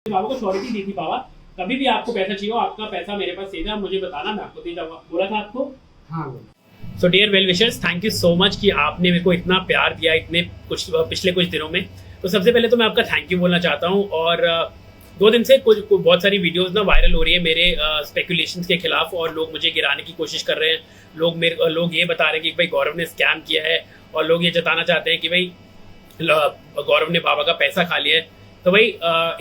बाबा को श्योरिटी दी थी बाबा, कभी भी आपको पैसा चाहिए हो, आपका पैसा मेरे पास दे दे, मुझे बताना, मैं आपको दे जाऊंगा, बोला था आपको। हाँ। So dear well wishers, thank you so much कि आपने मेरे को इतना प्यार दिया इतने पिछले कुछ दिनों में। तो सबसे पहले तो मैं आपका थैंक यू बोलना चाहता हूँ। और 2 दिन से बहुत सारी वीडियोस ना वायरल हो रही है मेरे स्पेकुलेशंस के खिलाफ, और लोग मुझे गिराने की कोशिश कर रहे हैं। लोग ये बता रहे हैं कि भाई गौरव ने स्कैम किया है, और लोग ये जताना चाहते हैं कि भाई गौरव ने बाबा का पैसा खा लिया है। तो भाई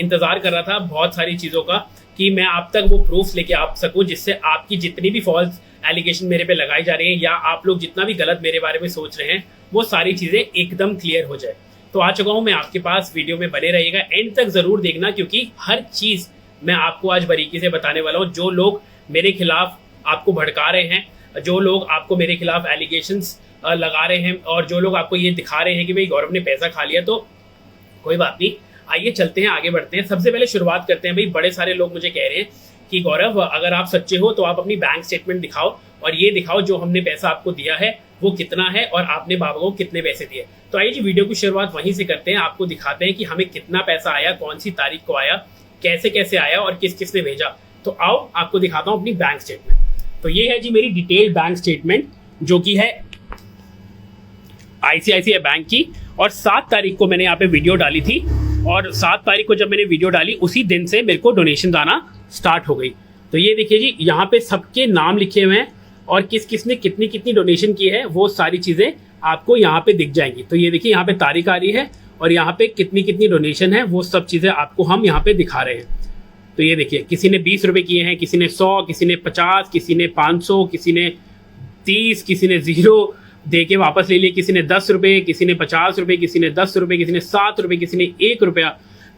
इंतजार कर रहा था बहुत सारी चीज़ों का कि मैं आप तक वो प्रूफ्स लेके आ सकूं, जिससे आपकी जितनी भी फॉल्स एलिगेशन मेरे पे लगाई जा रही हैं, या आप लोग जितना भी गलत मेरे बारे में सोच रहे हैं, वो सारी चीज़ें एकदम क्लियर हो जाए। तो आ चुका हूँ मैं आपके पास, वीडियो में बने रहिएगा, एंड तक ज़रूर देखना, क्योंकि हर चीज़ मैं आपको आज बारीकी से बताने वाला हूँ। जो लोग मेरे खिलाफ आपको भड़का रहे हैं, जो लोग आपको मेरे खिलाफ एलिगेशंस लगा रहे हैं, और जो लोग आपको ये दिखा रहे हैं कि भाई गौरव ने पैसा खा लिया, तो कोई बात नहीं, आइए चलते हैं, आगे बढ़ते हैं। सबसे पहले शुरुआत करते हैं। भाई बड़े सारे लोग मुझे कह रहे हैं कि गौरव, अगर आप सच्चे हो तो आप अपनी बैंक स्टेटमेंट दिखाओ, और ये दिखाओ जो हमने पैसा आपको दिया है वो कितना है, और आपने बाबा को कितने पैसे दिए। तो आइए जी, वीडियो की शुरुआत वहीं से करते हैं। आपको दिखाते हैं कि हमें कितना पैसा आया, कौन सी तारीख को आया, कैसे कैसे आया, और किस किस ने भेजा। तो आओ आपको दिखाता हूँ अपनी बैंक स्टेटमेंट। तो ये है जी मेरी डिटेल बैंक स्टेटमेंट, जो कि है ICICI बैंक की। और 7 तारीख को मैंने यहाँ पे वीडियो डाली थी, और 7 तारीख को जब मैंने वीडियो डाली, उसी दिन से मेरे को डोनेशन आना स्टार्ट हो गई। तो ये देखिए जी, यहाँ पे सबके नाम लिखे हुए हैं, और किस किस ने कितनी कितनी डोनेशन की है, वो सारी चीज़ें आपको यहाँ पे दिख जाएंगी। तो ये देखिए, यहाँ पे तारीख आ रही है, और यहाँ पे कितनी कितनी डोनेशन है, वो सब चीज़ें आपको हम यहाँ पे दिखा रहे हैं। तो ये देखिए, किसी ने 20 रुपये किए हैं, किसी ने 100, किसी ने 50, किसी ने 500, किसी ने 30, किसी ने 0 दे के वापस ले लिए, किसी ने 10 रुपये, किसी ने 50 रुपये, किसी ने 10 रुपये, किसी ने 7 रुपये, किसी ने 1 रुपया।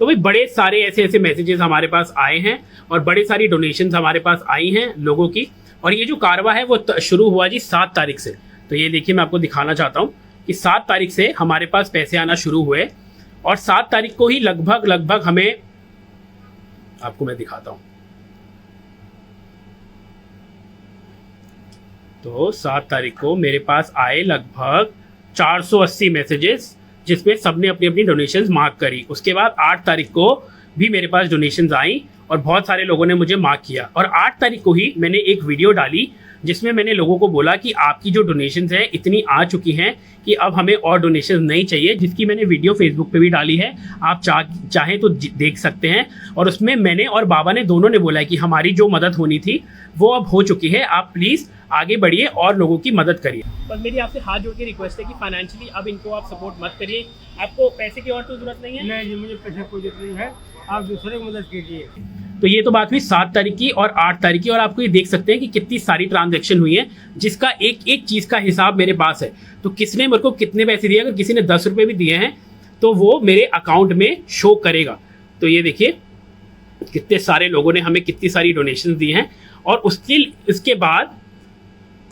तो भाई बड़े सारे ऐसे ऐसे मैसेजेस हमारे पास आए हैं, और बड़े सारी डोनेशंस हमारे पास आई हैं लोगों की। और ये जो कारवा है वो शुरू हुआ जी 7 तारीख से। तो ये देखिए, मैं आपको दिखाना चाहता हूँ कि 7 तारीख से हमारे पास पैसे आना शुरू हुए, और 7 तारीख को ही लगभग हमें, आपको मैं दिखाता हूँ। तो 7 तारीख को मेरे पास आए लगभग 480 मैसेजेस, जिसमें सबने अपनी अपनी डोनेशंस मार्क करी। उसके बाद 8 तारीख को भी मेरे पास डोनेशंस आई, और बहुत सारे लोगों ने मुझे मार्क किया। और 8 तारीख को ही मैंने एक वीडियो डाली, जिसमें मैंने लोगों को बोला कि आपकी जो डोनेशंस हैं इतनी आ चुकी हैं कि अब हमें और डोनेशंस नहीं चाहिए, जिसकी मैंने वीडियो फेसबुक पे भी डाली है, आप चाहें तो देख सकते हैं। और उसमें मैंने और बाबा ने दोनों ने बोला है कि हमारी जो मदद होनी थी वो अब हो चुकी है, आप प्लीज़ आगे बढ़िए और लोगों की मदद करिए। बस मेरी आपसे हाथ जोड़ के रिक्वेस्ट है कि फाइनेंशियली अब इनको आप सपोर्ट मत करिए, आपको पैसे की और तो जरूरत नहीं है। नहीं जी, मुझे पैसे कोई जरूरत नहीं है, आप दूसरे की मदद कीजिए। तो ये तो बात हुई 7 तारीख की और 8 तारीख की, और आपको ये देख सकते हैं कि कितनी सारी ट्रांजैक्शन हुई है, जिसका एक एक चीज़ का हिसाब मेरे पास है। तो किसने मेरे को कितने पैसे दिए, अगर किसी ने 10 रुपये भी दिए हैं तो वो मेरे अकाउंट में शो करेगा। तो ये देखिए, कितने सारे लोगों ने हमें कितनी सारी डोनेशन दी हैं। और इसके बाद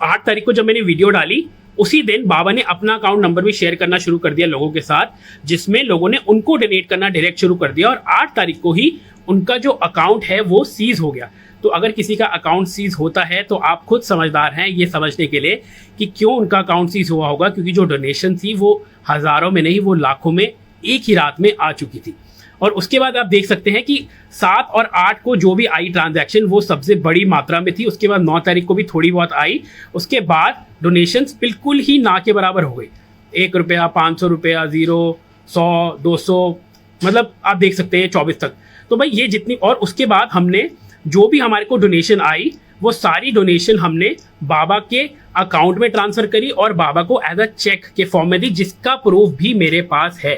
8 तारीख को जब मैंने वीडियो डाली, उसी दिन बाबा ने अपना अकाउंट नंबर भी शेयर करना शुरू कर दिया लोगों के साथ, जिसमें लोगों ने उनको डोनेट करना डायरेक्ट शुरू कर दिया। और 8 तारीख को ही उनका जो अकाउंट है वो सीज हो गया। तो अगर किसी का अकाउंट सीज होता है तो आप खुद समझदार हैं ये समझने के लिए कि क्यों उनका अकाउंट सीज हुआ होगा, क्योंकि जो डोनेशन थी वो हज़ारों में नहीं, वो लाखों में एक ही रात में आ चुकी थी। और उसके बाद आप देख सकते हैं कि 7 और 8 को जो भी आई ट्रांजैक्शन वो सबसे बड़ी मात्रा में थी। उसके बाद 9 तारीख को भी थोड़ी बहुत आई। उसके बाद डोनेशंस बिल्कुल ही ना के बराबर हो गई, 1 रुपया, 500 रुपया, 0, 100, 200, मतलब आप देख सकते हैं 24 तक। तो भाई ये जितनी, और उसके बाद हमने जो भी हमारे को डोनेशन आई, वो सारी डोनेशन हमने बाबा के अकाउंट में ट्रांसफ़र करी, और बाबा को एज अ चेक के फॉर्म में दी, जिसका प्रूफ भी मेरे पास है।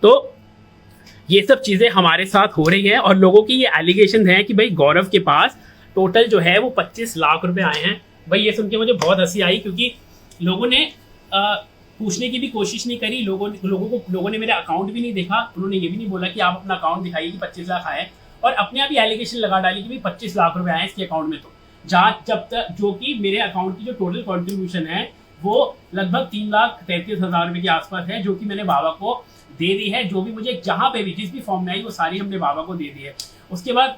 तो ये सब चीज़ें हमारे साथ हो रही हैं, और लोगों की ये एलिगेशन है कि भाई गौरव के पास टोटल जो है वो 25 लाख रुपए आए हैं। भाई ये सुन के मुझे बहुत हंसी आई, क्योंकि लोगों ने पूछने की भी कोशिश नहीं करी, लोगों ने मेरे अकाउंट भी नहीं देखा, उन्होंने ये भी नहीं बोला कि आप अपना अकाउंट दिखाइए कि 25 लाख आए, और अपने आप ही एलिगेशन लगा डाली कि भाई 25 लाख रुपए आए इसके अकाउंट में। तो जब तक जो कि मेरे अकाउंट की जो टोटल कॉन्ट्रीब्यूशन है वो लगभग 3,33,000 रुपये के आसपास है, जो कि मैंने बाबा को दे दी है। जो भी मुझे जहाँ पे भी जिस भी फॉर्म में आई वो सारी हमने बाबा को दे दी है। उसके बाद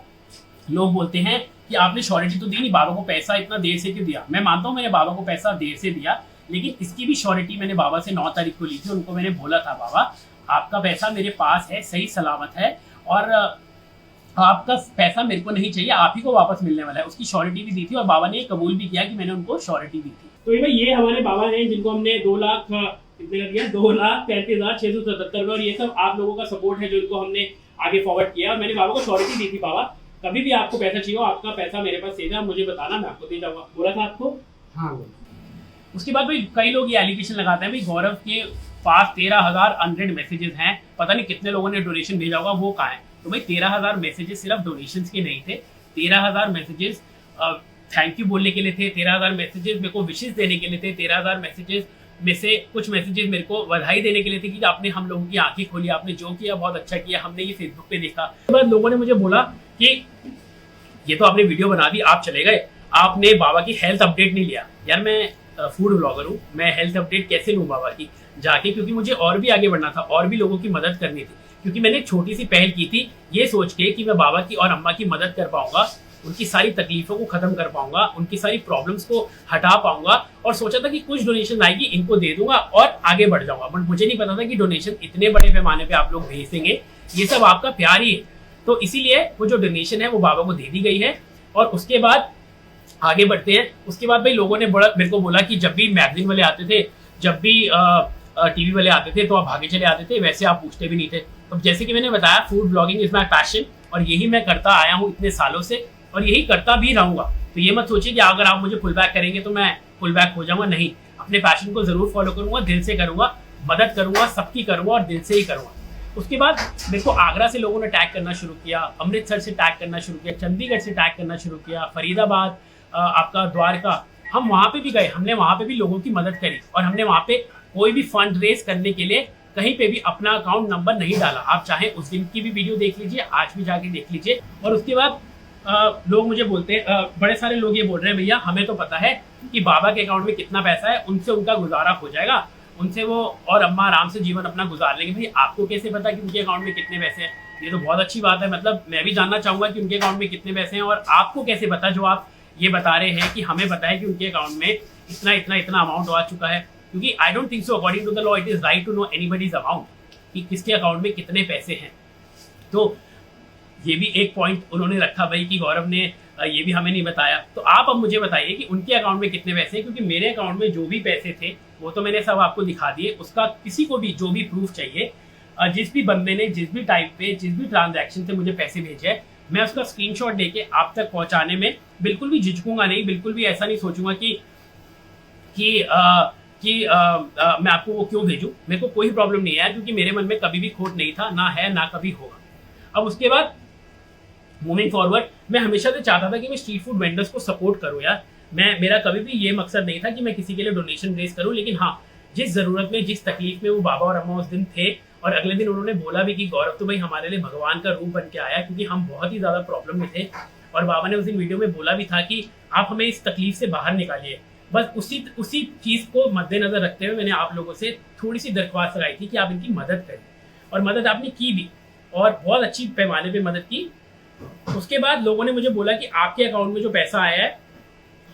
लोग बोलते हैं कि आपने श्योरिटी तो दी नहीं, बाबा को पैसा इतना देर से क्यों दिया। मैं मानता हूँ मैंने बाबा को पैसा देर से दिया, लेकिन इसकी भी श्योरिटी मैंने बाबा से 9 तारीख को ली थी। उनको मैंने बोला था, बाबा आपका पैसा मेरे पास है, सही सलामत है, और आपका पैसा मेरे को नहीं चाहिए, आप ही को वापस मिलने वाला है। उसकी श्योरिटी भी दी थी और बाबा ने कबूल भी किया कि मैंने उनको श्योरिटी दी थी। तो भाई ये हमारे बाबा हैं जिनको हमने 2 लाख कितने का दिया, 2,33,677 और ये सब आप लोगों का सपोर्ट है जो इनको हमने आगे फॉरवर्ड किया। और मैंने बाबा को श्योरिटी दी थी, बाबा कभी भी आपको पैसा चाहिए हो, आपका पैसा मेरे पास सेव है, आप मुझे बताना, मैं आपको दे जाऊंगा। बोला था आपको? हाँ। उसके बाद भाई कई लोग ये एलिगेशन लगाते हैं भाई गौरव के पास 13,000 अनरेड मैसेजेस हैं, पता नहीं कितने लोगों ने डोनेशन भेजा होगा, वो कहाँ है? तो भाई 13,000 मैसेजेस सिर्फ डोनेशंस के नहीं थे, 13,000 मैसेजेस थैंक यू बोलने के लिए थे, 13,000 मैसेजेस मेरे को विशेष देने के लिए थे, 13,000 मैसेजेस में से कुछ मैसेजेस मेरे को बधाई देने के लिए थे कि आपने हम लोगों की आंखें खोली, आपने जो किया बहुत अच्छा किया, हमने ये फेसबुक पे देखा। उसके बाद लोगों ने मुझे बोला कि ये तो आपने वीडियो बना दी, आप चले गए, आपने बाबा की हेल्थ अपडेट नहीं लिया। यार मैं फूड ब्लॉगर हूँ, मैं हेल्थ अपडेट कैसे लूँ बाबा की जाके, क्योंकि मुझे और भी आगे बढ़ना था, और भी लोगों की मदद करनी थी। क्योंकि मैंने एक छोटी सी पहल की थी ये सोच के कि मैं बाबा की और अम्मा की मदद कर पाऊंगा, उनकी सारी तकलीफों को खत्म कर पाऊंगा, उनकी सारी प्रॉब्लम्स को हटा पाऊंगा, और सोचा था कि कुछ डोनेशन आएगी इनको दे दूंगा और आगे बढ़ जाऊंगा। बट मुझे नहीं पता था कि डोनेशन इतने बड़े पैमाने पे आप लोग भेज देंगे, ये सब आपका प्यार ही है। तो इसीलिए वो जो डोनेशन है वो बाबा को दे दी गई है। और उसके बाद आगे बढ़ते हैं। उसके बाद भाई लोगों ने बड़ा मेरे को बोला कि जब भी मैगजीन वाले आते थे, जब भी टीवी वाले आते थे तो आप भागे चले आते थे, वैसे आप पूछते भी नहीं थे। तो जैसे कि मैंने बताया, food blogging is my passion और यही मैं करता आया हूँ इतने सालों से और यही करता भी रहूंगा। तो ये मत सोचिए कि अगर आप मुझे पुल बैक करेंगे तो मैं पुल बैक हो जाऊंगा, नहीं, अपने पैशन को जरूर फॉलो करूंगा, दिल से करूंगा, मदद करूंगा, सबकी करूंगा और दिल से ही करूंगा। उसके बाद मेरे को आगरा से लोगों ने टैग करना शुरू किया, अमृतसर से टैग करना शुरू किया, चंडीगढ़ से टैग करना शुरू किया, फरीदाबाद, आपका द्वारका, हम वहां पे भी गए, हमने वहां पे भी लोगों की मदद करी और हमने वहां पे कोई भी फंड रेज करने के लिए कहीं पे भी अपना अकाउंट नंबर नहीं डाला। आप चाहे उस दिन की भी वीडियो देख लीजिए, आज भी जाके देख लीजिए। और उसके बाद लोग मुझे बोलते हैं, बड़े सारे लोग ये बोल रहे हैं भैया हमें तो पता है कि बाबा के अकाउंट में कितना पैसा है, उनसे उनका गुजारा हो जाएगा, उनसे वो और अम्मा आराम से जीवन अपना गुजार लेंगे। भाई आपको कैसे पता कि उनके अकाउंट में कितने पैसे हैं? ये तो बहुत अच्छी बात है, मतलब मैं भी जानना चाहूंगा कि उनके अकाउंट में कितने पैसे हैं। और आपको कैसे पता जो आप ये बता रहे हैं कि हमें पता है कि उनके अकाउंट में इतना इतना इतना अमाउंट आ चुका है? क्योंकि I don't think so according to the law it is right to know anybody's amount कि किसके अकाउंट में कितने पैसे हैं। तो ये भी एक पॉइंट उन्होंने रखा भाई कि गौरव ने ये भी हमें नहीं बताया। तो आप अब मुझे बताइए कि उनके अकाउंट में कितने पैसे हैं, क्योंकि मेरे अकाउंट में जो भी पैसे थे वो तो मैंने सब आपको दिखा दिए। उसका किसी को भी जो भी प्रूफ चाहिए, जिस भी बंदे ने जिस भी टाइप पे जिस भी ट्रांजैक्शन से मुझे पैसे भेजे हैं, मैं उसका स्क्रीनशॉट लेके आप तक पहुंचाने में बिल्कुल भी झिझकूंगा नहीं, बिल्कुल भी ऐसा नहीं सोचूंगा कि मैं आपको वो क्यों भेजूं। मेरे को कोई प्रॉब्लम नहीं है, क्योंकि मेरे मन में कभी भी खोट नहीं था, ना है ना कभी होगा। अब उसके बाद मूविंग फॉरवर्ड, मैं हमेशा से चाहता था कि मैं स्ट्रीट फूड वेंडर्स को सपोर्ट करूं यार। मेरा कभी भी ये मकसद नहीं था कि मैं किसी के लिए डोनेशन रेज करूं, लेकिन हाँ, जिस जरूरत में जिस तकलीफ में वो बाबा और अम्मा उस दिन थे, और अगले दिन उन्होंने बोला भी कि गौरव तो भाई हमारे लिए भगवान का रूप बन के आया, क्योंकि हम बहुत ही ज्यादा प्रॉब्लम में थे। और बाबा ने उस दिन वीडियो में बोला भी था कि आप हमें इस तकलीफ से बाहर निकालिए। बस उसी चीज को मद्देनजर रखते हुए मैंने आप लोगों से थोड़ी सी दरख्वास्त लगाई थी कि आप इनकी मदद करें, और मदद आपने की भी और बहुत अच्छी पैमाने पे मदद की। उसके बाद लोगों ने मुझे बोला कि आपके अकाउंट में जो पैसा आया है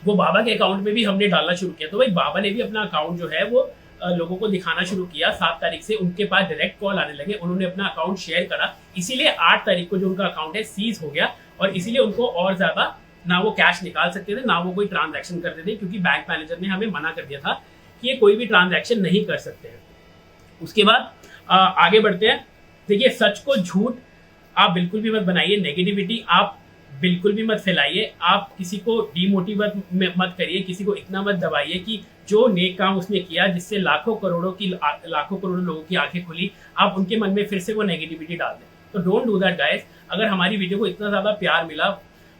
वो बाबा के अकाउंट में भी हमने डालना शुरू किया। तो भाई बाबा ने भी अपना अकाउंट जो है वो लोगों को दिखाना शुरू किया। 7 तारीख से उनके पास डायरेक्ट कॉल आने लगे, उन्होंने अपना अकाउंट शेयर करा, इसीलिए 8 तारीख को जो उनका अकाउंट है सीज हो गया, और इसीलिए उनको और ज्यादा ना वो कैश निकाल सकते थे, ना वो कोई ट्रांजैक्शन करते थे, क्योंकि बैंक मैनेजर ने हमें मना कर दिया था कि ये कोई भी ट्रांजैक्शन नहीं कर सकते हैं। उसके बाद आगे बढ़ते हैं। देखिए, सच को झूठ आप बिल्कुल भी मत बनाइए, नेगेटिविटी आप बिल्कुल भी मत फैलाइए, आप किसी को डीमोटिवेट मत करिए, किसी को इतना मत दबाइए कि जो नेक काम उसने किया जिससे लाखों करोड़ों लोगों की आंखें खुली, आप उनके मन में फिर से वो नेगेटिविटी डाल दें। तो डोंट डू दैट गाइस। अगर हमारी वीडियो को इतना ज्यादा प्यार मिला,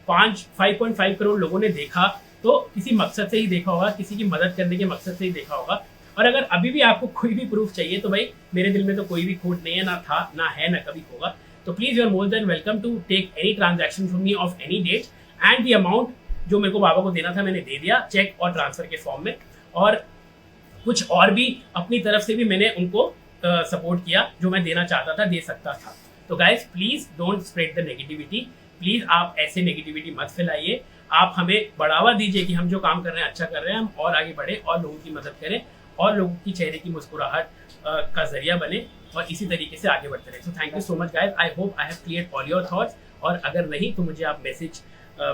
5.5 करोड़ लोगों ने देखा, तो किसी मकसद से ही देखा होगा, किसी की मदद करने के मकसद से ही देखा होगा। और अगर अभी भी आपको कोई भी प्रूफ चाहिए तो भाई मेरे दिल में तो कोई भी खोट नहीं है, ना था, ना है, ना कभी होगा। तो please you are more than welcome to take any transaction from me of any date, and the amount जो मेरे को बाबा को देना था मैंने दे दिया, चेक और ट्रांसफर के फॉर्म में। और कुछ और भी अपनी तरफ से भी मैंने उनको सपोर्ट किया, जो मैं देना चाहता था, दे सकता था। तो guys please don't spread the negativity, please आप ऐसे नेगेटिविटी मत फैलाइए। आप हमें बढ़ावा दीजिए कि हम जो काम कर रहे हैं अच्छा कर रहे हैं, हम और आगे बढ़े और लोगों की मदद करें और लोगों की चेहरे की मुस्कुराहट का जरिया बने, और इसी तरीके से आगे बढ़ते रहे। So thank you so much guys, I hope I have clear all your thoughts. और अगर नहीं तो मुझे आप मैसेज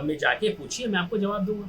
में जाके पूछिए, मैं आपको जवाब दूंगा।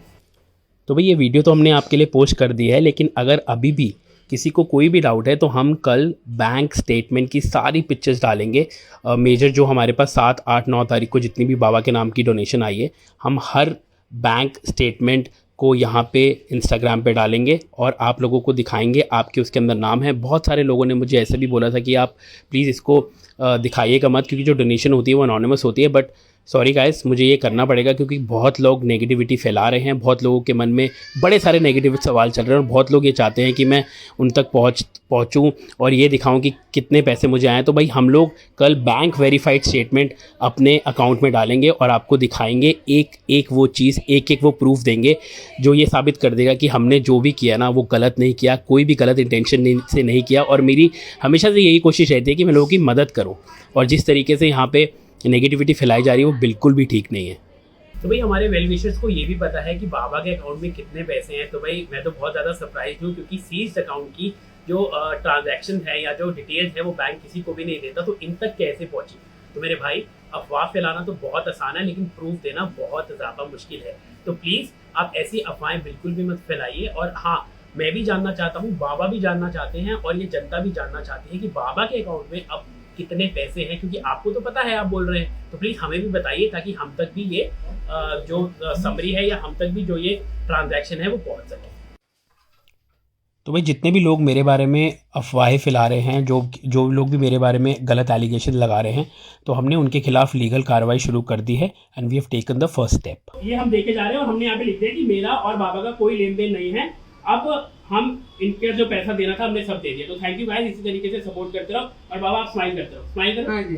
तो भाई ये वीडियो तो हमने आपके लिए पोस्ट कर दी है, लेकिन अगर अभी भी किसी को कोई भी डाउट है तो हम कल बैंक स्टेटमेंट की सारी पिक्चर्स डालेंगे। मेजर जो हमारे पास 7, 8, 9 तारीख को जितनी भी बाबा के नाम की डोनेशन आई है, हम हर बैंक स्टेटमेंट को यहाँ पे इंस्टाग्राम पे डालेंगे और आप लोगों को दिखाएंगे। आपके उसके अंदर नाम है। बहुत सारे लोगों ने मुझे ऐसे भी बोला था कि आप प्लीज़ इसको दिखाइएगा मत, क्योंकि जो डोनेशन होती है वो अनोनिमस होती है। बट सॉरी गाइस, मुझे ये करना पड़ेगा क्योंकि बहुत लोग नेगेटिविटी फैला रहे हैं, बहुत लोगों के मन में बड़े सारे नेगेटिव सवाल चल रहे हैं और बहुत लोग ये चाहते हैं कि मैं उन तक पहुँचूँ और ये दिखाऊं कि कितने पैसे मुझे आए। तो भाई हम लोग कल बैंक वेरीफाइड स्टेटमेंट अपने अकाउंट में डालेंगे और आपको दिखाएंगे एक एक वो चीज़, एक एक वो प्रूफ देंगे जो ये साबित कर देगा कि हमने जो भी किया ना वो गलत नहीं किया, कोई भी गलत इंटेंशन से नहीं किया। और मेरी हमेशा से यही कोशिश रहती है कि मैं लोगों की मदद करूँ, और जिस तरीके से यहाँ पे नेगेटिविटी फैलाई जा रही है वो बिल्कुल भी ठीक नहीं है। तो भाई हमारे वेल विशर्स को ये भी पता है कि बाबा के अकाउंट में कितने पैसे हैं। तो भाई मैं तो बहुत ज़्यादा सरप्राइज हूँ, क्योंकि सीज्ड अकाउंट की जो ट्रांजैक्शन है या जो डिटेल्स है वो बैंक किसी को भी नहीं देता, तो इन तक कैसे पहुंची। तो मेरे भाई, अफवाह फैलाना तो बहुत आसान है, लेकिन प्रूफ देना बहुत ज़्यादा मुश्किल है। तो प्लीज़ आप ऐसी अफवाहें बिल्कुल भी मत फैलाइए। और हाँ, मैं भी जानना चाहता हूँ, बाबा भी जानना चाहते हैं और ये जनता भी जानना चाहती है कि बाबा के अकाउंट में अब कितने पैसे हैं, क्योंकि आपको तो पता है, आप बोल रहे हैं। तो प्लीज़ हमें भी बताइए ताकि हम तक भी ये जो समरी है या हम तक भी जो ये ट्रांजैक्शन है वो पहुंच सके। तो भाई जितने भी लोग मेरे बारे में अफवाहें फैला रहे हैं, जो लोग भी मेरे बारे में गलत एलिगेशन लगा रहे हैं, तो हमने उनके खिलाफ लीगल कार्रवाई शुरू कर दी है and we have taken the first step. ये हम देखे जा रहे हैं और हमने यहाँ पे लिख दिया कि मेरा और बाबा का कोई लेन देन नहीं है। अब हम इनके जो पैसा देना था हमने सब दे दिया। तो थैंक यू गाइस, इसी तरीके से सपोर्ट करते रहो। और बाबा आप स्माइल करते रहो, स्माइल करो।